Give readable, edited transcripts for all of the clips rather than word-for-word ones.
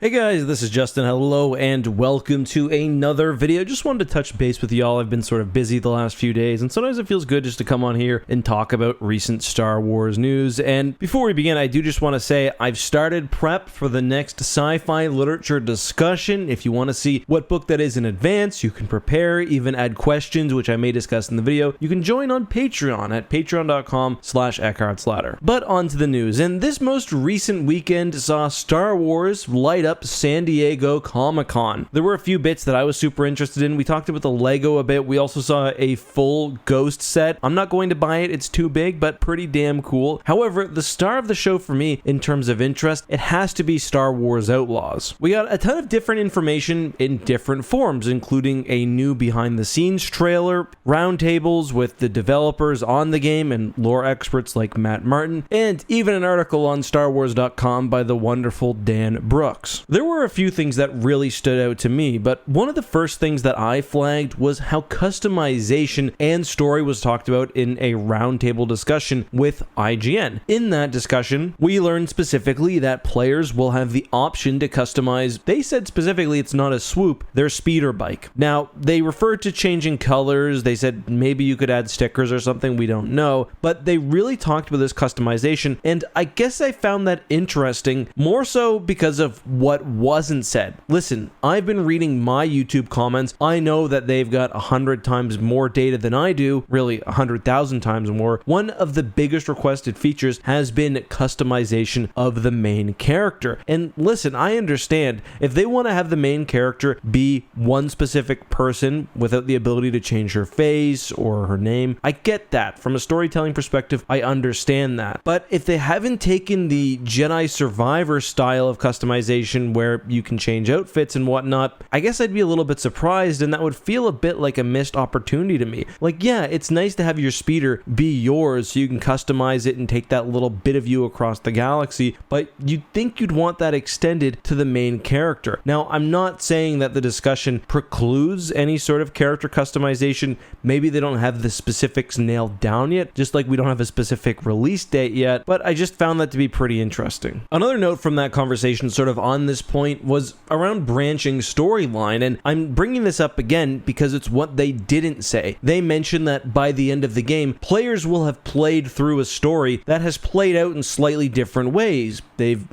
Hey guys, this is Justin. Hello and welcome to another video. Just wanted to touch base with y'all. I've been sort of busy the last few days, and sometimes it feels good just to come on here and talk about recent Star Wars news. And before we begin, I do just want to say I've started prep for the next sci-fi literature discussion. If you want to see what book that is in advance, you can prepare, even add questions, which I may discuss in the video. You can join on Patreon at patreon.com/EckhartsLadder. But on to the news. And this most recent weekend saw Star Wars light up San Diego Comic-Con. There were a few bits that I was super interested in. We talked about the Lego a bit. We also saw a full Ghost set. I'm not going to buy it. It's too big, but pretty damn cool. However, the star of the show for me, in terms of interest, it has to be Star Wars Outlaws. We got a ton of different information in different forms, including a new behind-the-scenes trailer, roundtables with the developers on the game and lore experts like Matt Martin, and even an article on StarWars.com by the wonderful Dan Brooks. There were a few things that really stood out to me, but one of the first things that I flagged was how customization and story was talked about in a roundtable discussion with IGN. In that discussion, we learned specifically that players will have the option to customize, they said specifically it's not a swoop, their speeder bike. Now, they referred to changing colors, they said maybe you could add stickers or something, we don't know, but they really talked about this customization, and I guess I found that interesting, more so because of what wasn't said. Listen, I've been reading my YouTube comments. I know that they've got 100 times more data than I do, really 100,000 times more. One of the biggest requested features has been customization of the main character. And listen, I understand if they want to have the main character be one specific person without the ability to change her face or her name, I get that. From a storytelling perspective, I understand that. But if they haven't taken the Jedi Survivor style of customization where you can change outfits and whatnot, I guess I'd be a little bit surprised, and that would feel a bit like a missed opportunity to me. Like, yeah, it's nice to have your speeder be yours so you can customize it and take that little bit of you across the galaxy, but you'd think you'd want that extended to the main character. Now, I'm not saying that the discussion precludes any sort of character customization. Maybe they don't have the specifics nailed down yet, just like we don't have a specific release date yet, but I just found that to be pretty interesting. Another note from that conversation sort of on this point was around branching storyline, and I'm bringing this up again because it's what they didn't say. They mentioned that by the end of the game, players will have played through a story that has played out in slightly different ways. They've,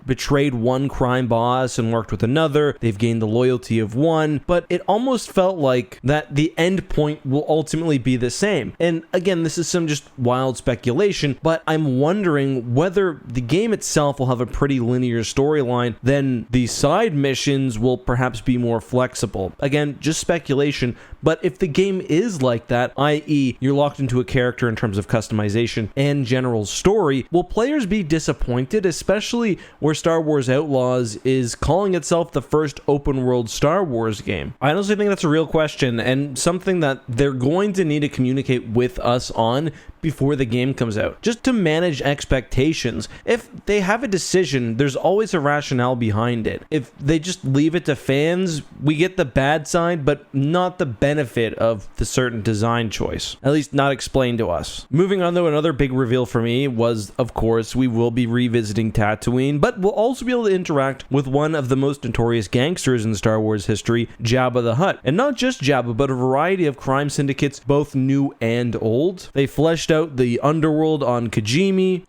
betrayed one crime boss and worked with another. They've gained the loyalty of one, but it almost felt like that the end point will ultimately be the same. And again, this is some just wild speculation, but I'm wondering whether the game itself will have a pretty linear storyline, then the side missions will perhaps be more flexible. Again, just speculation, but if the game is like that, i.e. you're locked into a character in terms of customization and general story, will players be disappointed, especially where Star Wars Outlaws is calling itself the first open world Star Wars game? I honestly think that's a real question, and something that they're going to need to communicate with us on before the game comes out, just to manage expectations. If they have a decision, there's always a rationale behind it. If they just leave it to fans, we get the bad side, but not the benefit of the certain design choice, at least not explained to us. Moving on though, another big reveal for me was, of course, we will be revisiting Tatooine, but we'll also be able to interact with one of the most notorious gangsters in Star Wars history, Jabba the Hutt. And not just Jabba, but a variety of crime syndicates, both new and old. They fleshed out the underworld on Kijimi.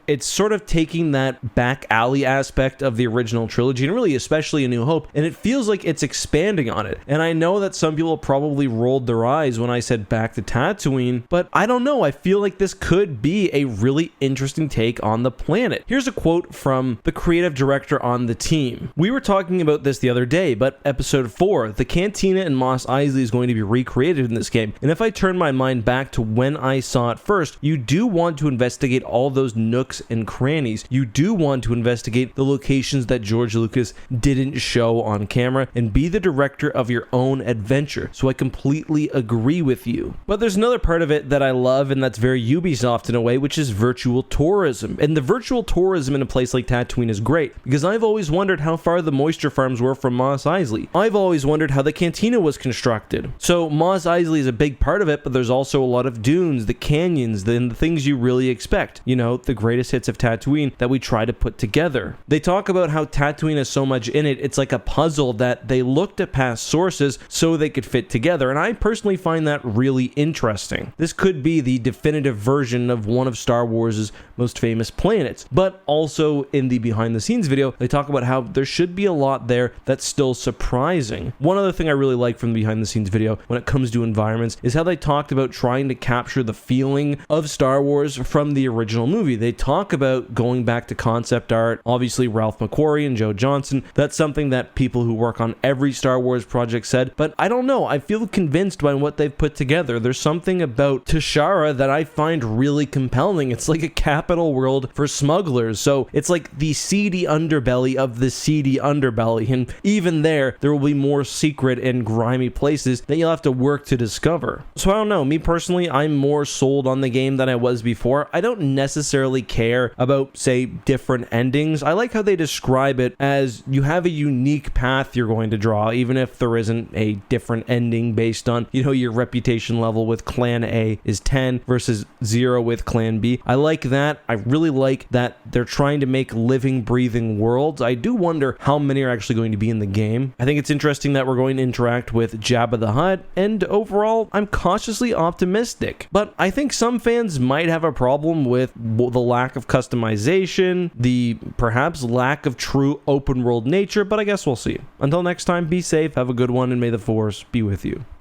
It's sort of taking that back alley aspect of the original trilogy, and really especially A New Hope, and it feels like it's expanding on it. And I know that some people probably rolled their eyes when I said back to Tatooine, but I don't know, I feel like this could be a really interesting take on the planet. Here's a quote from the creative director on the team. We were talking about this the other day, but episode 4, the cantina in Mos Eisley is going to be recreated in this game, and if I turn my mind back to when I saw it first, you do want to investigate all those nooks and crannies. You do want to investigate the locations that George Lucas didn't show on camera and be the director of your own adventure. So I completely agree with you. But there's another part of it that I love, and that's very Ubisoft in a way, which is virtual tourism. And the virtual tourism in a place like Tatooine is great, because I've always wondered how far the moisture farms were from Mos Eisley. I've always wondered how the cantina was constructed. So Mos Eisley is a big part of it, but there's also a lot of dunes, the canyons, and the things you really expect. You know, the greatest hits of Tatooine that we try to put together. They talk about how Tatooine has so much in it, it's like a puzzle that they looked at past sources so they could fit together, and I personally find that really interesting. This could be the definitive version of one of Star Wars' most famous planets, but also in the behind the scenes video, they talk about how there should be a lot there that's still surprising. One other thing I really like from the behind the scenes video when it comes to environments is how they talked about trying to capture the feeling of Star Wars from the original movie. They talk about going back to concept art, obviously Ralph McQuarrie and Joe Johnston. That's something that people who work on every Star Wars project said, but I don't know, I feel convinced by what they've put together. There's something about Tashara that I find really compelling. It's like a capital world for smugglers, so it's like the seedy underbelly of the seedy underbelly, and even there will be more secret and grimy places that you'll have to work to discover. So I don't know, me personally, I'm more sold on the game than I was before. I don't necessarily care about, say, different endings. I like how they describe it as you have a unique path you're going to draw, even if there isn't a different ending based on, you know, your reputation level with Clan A is 10 versus 0 with Clan B. I like that. I really like that they're trying to make living, breathing worlds. I do wonder how many are actually going to be in the game. I think it's interesting that we're going to interact with Jabba the Hutt, and overall, I'm cautiously optimistic. But I think some fans might have a problem with the lack of customization, the perhaps lack of true open world nature, but I guess we'll see. Until next time, be safe, have a good one, and may the Force be with you.